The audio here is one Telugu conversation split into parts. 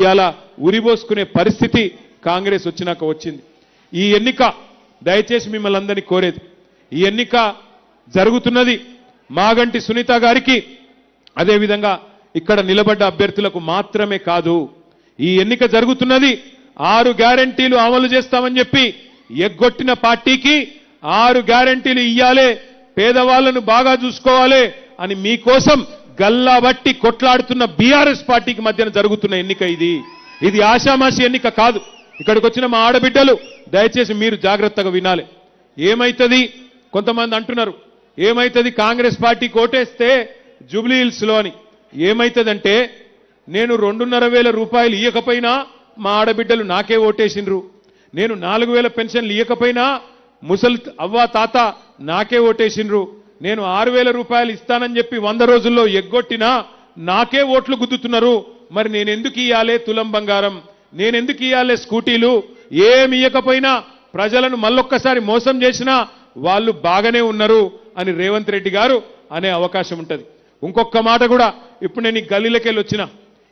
ఇవాళ ఉరిబోసుకునే పరిస్థితి కాంగ్రెస్ వచ్చినాక వచ్చింది. ఈ ఎన్నిక దయచేసి మిమ్మల్ని అందరినీ కోరేది, ఈ ఎన్నిక జరుగుతున్నది మాగంటి సునీత గారికి అదేవిధంగా ఇక్కడ నిలబడ్డ అభ్యర్థులకు మాత్రమే కాదు. ఈ ఎన్నిక జరుగుతున్నది 6 గ్యారెంటీలు అమలు చేస్తామని చెప్పి ఎగ్గొట్టిన పార్టీకి 6 గ్యారెంటీలు ఇయ్యాలే, పేదవాళ్లను బాగా చూసుకోవాలి అని మీకోసం గల్లాబట్టి కొట్లాడుతున్న బీఆర్ఎస్ పార్టీకి మధ్యన జరుగుతున్న ఎన్నిక ఇది. ఇది ఆషామాషి ఎన్నిక కాదు. ఇక్కడికి వచ్చిన మా ఆడబిడ్డలు దయచేసి మీరు జాగ్రత్తగా వినాలి. ఏమైతుంది, కొంతమంది అంటున్నారు ఏమైతుంది కాంగ్రెస్ పార్టీకి ఓటేస్తే జూబ్లీ హిల్స్లో అని. ఏమైతుందంటే నేను 2,500 రూపాయలు ఇయ్యకపోయినా మా ఆడబిడ్డలు నాకే ఓటేసిండ్రు, నేను 4,000 పెన్షన్లు ఇయ్యకపోయినా ముసలి అవ్వ తాత నాకే ఓటేసిండ్రు, నేను 6,000 రూపాయలు ఇస్తానని చెప్పి 100 రోజుల్లో ఎగ్గొట్టినా నాకే ఓట్లు గుద్దుతున్నారు. మరి నేనెందుకు ఇయ్యాలే తులం బంగారం, నేనెందుకు ఇయ్యాలే స్కూటీలు, ఏమి ఇయ్యకపోయినా ప్రజలను మళ్ళొక్కసారి మోసం చేసినా వాళ్ళు బాగానే ఉన్నారు అని రేవంత్ రెడ్డి గారు అనే అవకాశం ఉంటుంది. ఇంకొక మాట కూడా, ఇప్పుడు నేను ఈ గల్లీలకెళ్ళి వచ్చినా,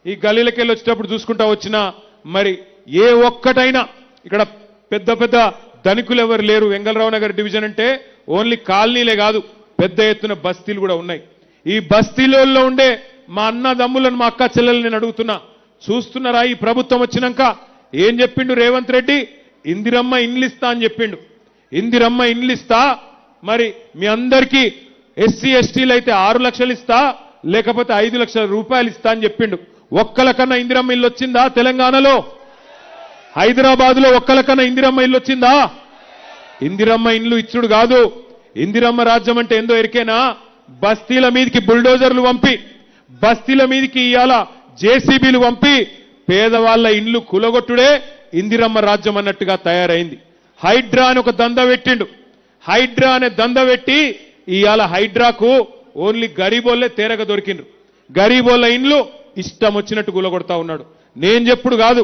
ఈ గల్లీలకెళ్ళి వచ్చేటప్పుడు చూసుకుంటా వచ్చినా, మరి ఏ ఒక్కటైనా ఇక్కడ పెద్ద పెద్ద ధనికులు ఎవరు లేరు. వెంగళరావు నగర్ డివిజన్ అంటే ఓన్లీ కాలనీలే కాదు, పెద్ద ఎత్తున బస్తీలు కూడా ఉన్నాయి. ఈ బస్తీలలో ఉండే మా అన్నదమ్ములను మా అక్క చెల్లెలు నేను అడుగుతున్నా, చూస్తున్నారా ఈ ప్రభుత్వం వచ్చినాక ఏం చెప్పిండు రేవంత్ రెడ్డి? ఇందిరమ్మ ఇండ్లు ఇస్తా అని చెప్పిండు. ఇందిరమ్మ ఇండ్లు ఇస్తా, మరి మీ అందరికీ ఎస్సీ ఎస్టీలు అయితే 6 లక్షలు ఇస్తా, లేకపోతే 5 లక్షల రూపాయలు ఇస్తా అని చెప్పిండు. ఒక్కలకన్నా ఇందిరమ్మ ఇల్లు వచ్చిందా తెలంగాణలో? హైదరాబాద్లో ఒక్కలకన్నా ఇందిరమ్మ ఇల్లు వచ్చిందా? ఇందిరమ్మ ఇండ్లు ఇచ్చుడు కాదు, ఇందిరమ్మ రాజ్యం అంటే ఏందో ఎరికేనా? బస్తీల మీదకి బుల్డోజర్లు పంపి, బస్తీల మీదకి ఇవాళ జేసీబీలు పంపి పేదవాళ్ల ఇండ్లు కులగొట్టుడే ఇందిరమ్మ రాజ్యం అన్నట్టుగా తయారైంది. హైడ్రా అని ఒక దంద పెట్టిండు. హైడ్రా అనే దంద పెట్టి ఇవాళ హైడ్రాకు ఓన్లీ గరీబోళ్లే తేరగ దొరికిండ్రు. గరీబోళ్ల ఇండ్లు ఇష్టం వచ్చినట్టు కూలగొడతా ఉన్నాడు. నేను చెప్పుడు కాదు,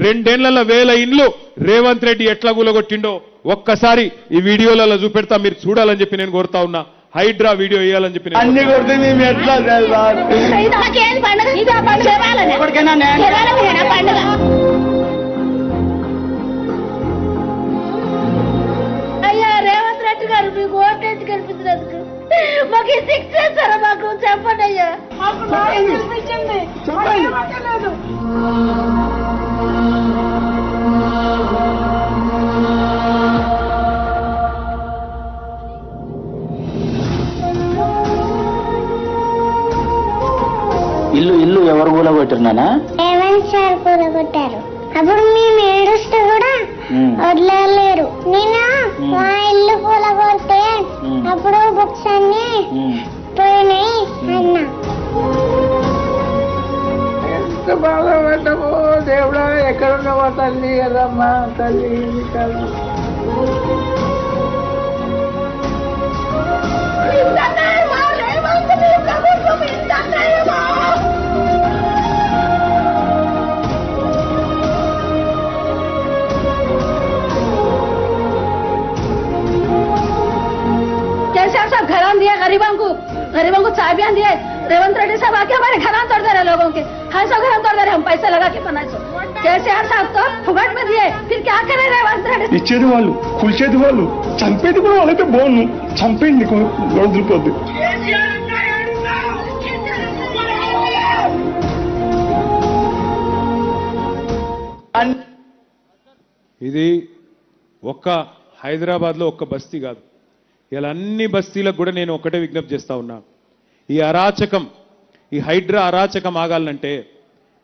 2 ఏళ్ల 1000 ఇండ్లు రేవంత్ రెడ్డి ఎట్లా కూలగొట్టిండో ఒక్కసారి ఈ వీడియోలలో చూపెడతా, మీరు చూడాలని చెప్పి నేను కోరుతా ఉన్నా. హైడ్రా వీడియో వేయాలని చెప్పి అయ్యా రేవంత్ రెడ్డి గారు మీకు ఓటేసి కల్పించినందుకు మాకు ఈ శిక్ష చేస్తారా? మాకు చెప్పండి అయ్యా, కల్పించండి. ఇల్లు ఎవరు కూలగొట్టినానా? రేవంత్ సార్ కూలగొట్టారు. అప్పుడు మేము ఏడుస్తూ కూడా వదలలేరు. నేను మా ఇల్లు కూలగొడితే అప్పుడు బుక్స్ అన్ని పోయినాయి అన్నా. ఎంత బాధపడ్డామో దేవుడా, ఎక్కడున్నావా తల్లి, ఎదమ్మా తల్లి. केसीआर साहब घर दिए गरीबों को चाबियां दिए। रेवंत रेड्डी साहब आके हमारे घर तोड़ दे रहे लोगों के, हाँ सब घर तोड़ दे रहे, हम पैसे लगा के बनाए। केसीआर साहब तो फुगट में दिए, फिर क्या करे रेवंत रेड्डी? ఇచ్చేది వాళ్ళు, కూల్చేది వాళ్ళు, చంపేది కూడా వాళ్ళైతే బాగుండు. చంపేయండి వదిలిపోద్ది. ఇది ఒక్క హైదరాబాద్లో ఒక్క బస్తీ కాదు, ఇలా అన్ని బస్తీలకు కూడా నేను ఒకటే విజ్ఞప్తి చేస్తా ఉన్నా. ఈ అరాచకం, ఈ హైడ్రా అరాచకం ఆగాలంటే,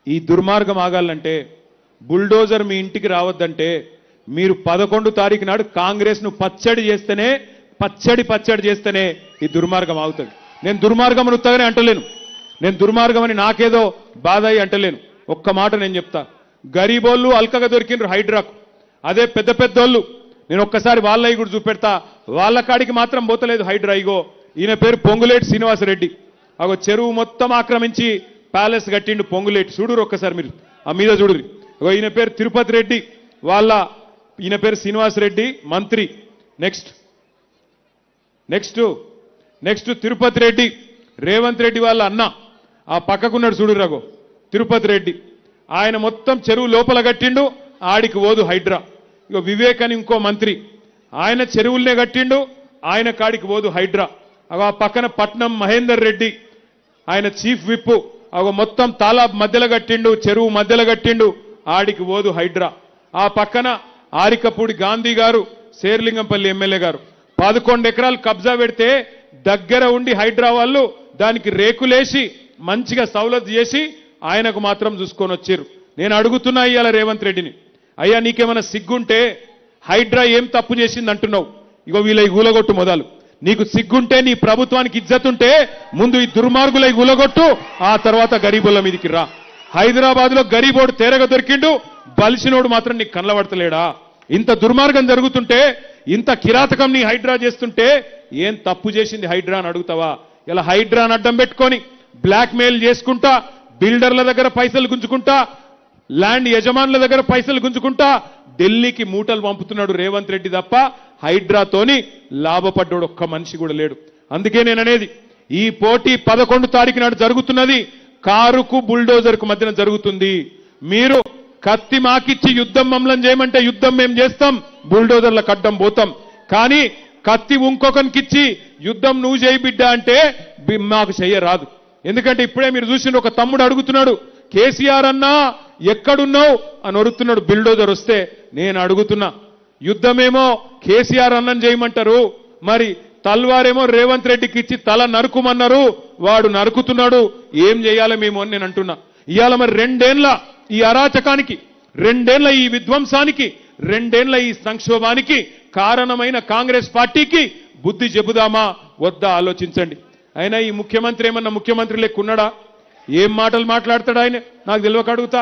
ఈ దుర్మార్గం ఆగాలంటే, బుల్డోజర్ మీ ఇంటికి రావద్దంటే మీరు 11 తారీఖు నాడు కాంగ్రెస్ను పచ్చడి చేస్తేనే ఈ దుర్మార్గం ఆగుతుంది. నేను దుర్మార్గం అని ఉత్తగానే అంటలేను, నేను దుర్మార్గం అని నాకేదో బాధ అయి అంటలేను. ఒక్క మాట నేను చెప్తా, గరీబోళ్ళు అల్కగా దొరికిండ్రు హైడ్రాకు. అదే పెద్ద పెద్దోళ్ళు, నేను ఒక్కసారి వాళ్ళవి కూడా చూపెడతా, వాళ్ళ కాడికి మాత్రం పోతలేదు హైడ్రా. ఇగో ఈయన పేరు పొంగులేటి శ్రీనివాసరెడ్డి. అగో చెరువు మొత్తం ఆక్రమించి ప్యాలెస్ కట్టిండు పొంగులేటి. చూడురు ఒక్కసారి మీరు ఆ మీద చూడురి. అగో ఈయన పేరు తిరుపతి రెడ్డి, ఈయన పేరు శ్రీనివాసరెడ్డి మంత్రి. నెక్స్ట్ తిరుపతి రెడ్డి, రేవంత్ రెడ్డి వాళ్ళ అన్న. ఆ పక్కకున్నాడు చూడు రఘు తిరుపతి రెడ్డి. ఆయన మొత్తం చెరువు లోపల కట్టిండు, ఆడికి పోదు హైడ్రా. ఇక వివేక్ అని ఇంకో మంత్రి, ఆయన చెరువుల్నే కట్టిండు, ఆయన కాడికి పోదు హైడ్రా. ఆ పక్కన పట్నం మహేందర్ రెడ్డి, ఆయన చీఫ్ విప్, మొత్తం తాలాబ్ మధ్యలో కట్టిండు, చెరువు మధ్యలో కట్టిండు, ఆడికి పోదు హైడ్రా. ఆ పక్కన ఆరికపూడి గాంధీ గారు, శేర్లింగంపల్లి ఎమ్మెల్యే గారు 11 ఎకరాలు కబ్జా పెడితే దగ్గర ఉండి హైడ్రా వాళ్ళు దానికి రేకులేసి మంచిగా సౌలత్ చేసి ఆయనకు మాత్రం చూసుకొని వచ్చారు. నేను అడుగుతున్నా ఇవాళ రేవంత్ రెడ్డిని, అయ్యా నీకేమైనా సిగ్గుంటే హైడ్రా ఏం తప్పు చేసింది అంటున్నావు? ఇగో వీళ్ళ ఈ గూలగొట్టు మొదలు. నీకు సిగ్గుంటే, నీ ప్రభుత్వానికి ఇజ్జతుంటే ముందు ఈ దుర్మార్గుల ఈ గూలగొట్టు, ఆ తర్వాత గరీబుల మీదికి రా. హైదరాబాద్ లో గరీబోడు తేరగ దొరికిండు, బలిసినోడు మాత్రం నీకు కళ్ళబడతలేడా? ఇంత దుర్మార్గం జరుగుతుంటే, ఇంత కిరాతకం నీ హైడ్రా చేస్తుంటే ఏం తప్పు చేసింది హైడ్రా అని అడుగుతావా? ఇలా హైడ్రాని అడ్డం పెట్టుకొని బ్లాక్ మెయిల్ చేసుకుంటా, బిల్డర్ల దగ్గర పైసలు గుంజుకుంటా, ల్యాండ్ యజమానుల దగ్గర పైసలు గుంజుకుంటా ఢిల్లీకి మూటలు పంపుతున్నాడు రేవంత్ రెడ్డి తప్ప హైడ్రాతోని లాభపడ్డాడు ఒక్క మనిషి కూడా లేడు. అందుకే నేను అనేది, ఈ పోటీ 11 తారీఖు నాడు జరుగుతున్నది కారుకు బుల్డోజర్కు మధ్యన జరుగుతుంది. మీరు కత్తి మాకిచ్చి యుద్ధం మమ్మల్ని చేయమంటే యుద్ధం మేము చేస్తాం, బుల్డోజర్లకు అడ్డం పోతాం. కానీ కత్తి ఇంకొకరికిచ్చి యుద్ధం నువ్వు చేయి బిడ్డ అంటే మాకు చెయ్యరాదు. ఎందుకంటే ఇప్పుడే మీరు చూసిన ఒక తమ్ముడు అడుగుతున్నాడు, కేసీఆర్ అన్నా ఎక్కడున్నావు అని అడుగుతున్నాడు. బిల్డోజర్ వస్తే నేను అడుగుతున్నా, యుద్ధమేమో కేసీఆర్ అన్నం చేయమంటారు, మరి తల్వారేమో రేవంత్ రెడ్డికి ఇచ్చి తల నరుకుమన్నారు, వాడు నరుకుతున్నాడు, ఏం చేయాలి మేము అని నేను అంటున్నా. ఇవాళ మరి 2 ఏళ్ల ఈ అరాచకానికి, 2 ఏళ్ల ఈ విధ్వంసానికి, 2 ఏళ్ల ఈ సంక్షోభానికి కారణమైన కాంగ్రెస్ పార్టీకి బుద్ధి చెబుదామా వద్దా ఆలోచించండి. అయినా ఈ ముఖ్యమంత్రి ఏమన్నా ముఖ్యమంత్రి లెక్కున్నాడా? ఏం మాటలు మాట్లాడతాడు ఆయన? నాకు తెలియక అడుగుతా.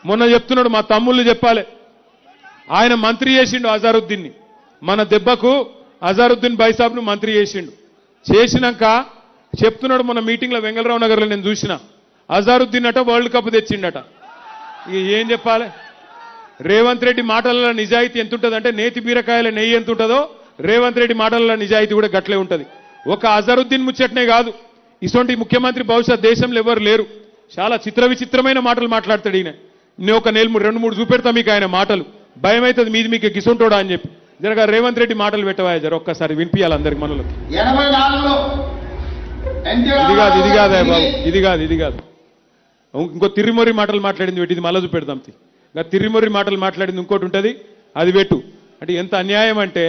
మొన్న చెప్తున్నాడు, మా తమ్ముళ్ళు చెప్పాలి, ఆయన మంత్రి చేసిండు అజారుద్దీన్ని. మన దెబ్బకు అజారుద్దీన్ బైసాబ్ను మంత్రి చేసిండు. చేసినాక చెప్తున్నాడు, మొన్న మీటింగ్లో వెంగళరావు నగర్లో నేను చూసిన, అజారుద్దీన్ అట వరల్డ్ కప్ తెచ్చిండట. ఏం చెప్పాలి? రేవంత్ రెడ్డి మాటలలో నిజాయితీ ఎంత ఉంటుందంటే, నేతి బీరకాయల నెయ్యి ఎంత ఉంటుందో రేవంత్ రెడ్డి మాటలలో నిజాయితీ కూడా గట్లే ఉంటుంది. ఒక అజరుద్దీన్ ముచ్చట్నే కాదు, ఇటువంటి ముఖ్యమంత్రి బహుశా దేశంలో ఎవరు లేరు. చాలా చిత్ర విచిత్రమైన మాటలు మాట్లాడతాడు ఈయన. నేను ఒక 2-3 చూపెడతా మీకు ఆయన మాటలు, భయం అవుతుంది మీది మీకు గిసుంటోడా అని చెప్పి. జరగా రేవంత్ రెడ్డి మాటలు పెట్టవా జర ఒక్కసారి వినిపించాలి అందరికి మనలోకి. 84లో ఇది కాదు ఇంకో తిరిమొరి మాటలు మాట్లాడింది పెట్టి, ఇది మళ్ళీ చూపెడతాం. ఇంకా తిరిమొరి మాటలు మాట్లాడింది ఇంకోటి ఉంటుంది, అది పెట్టు. అంటే ఎంత అన్యాయం అంటే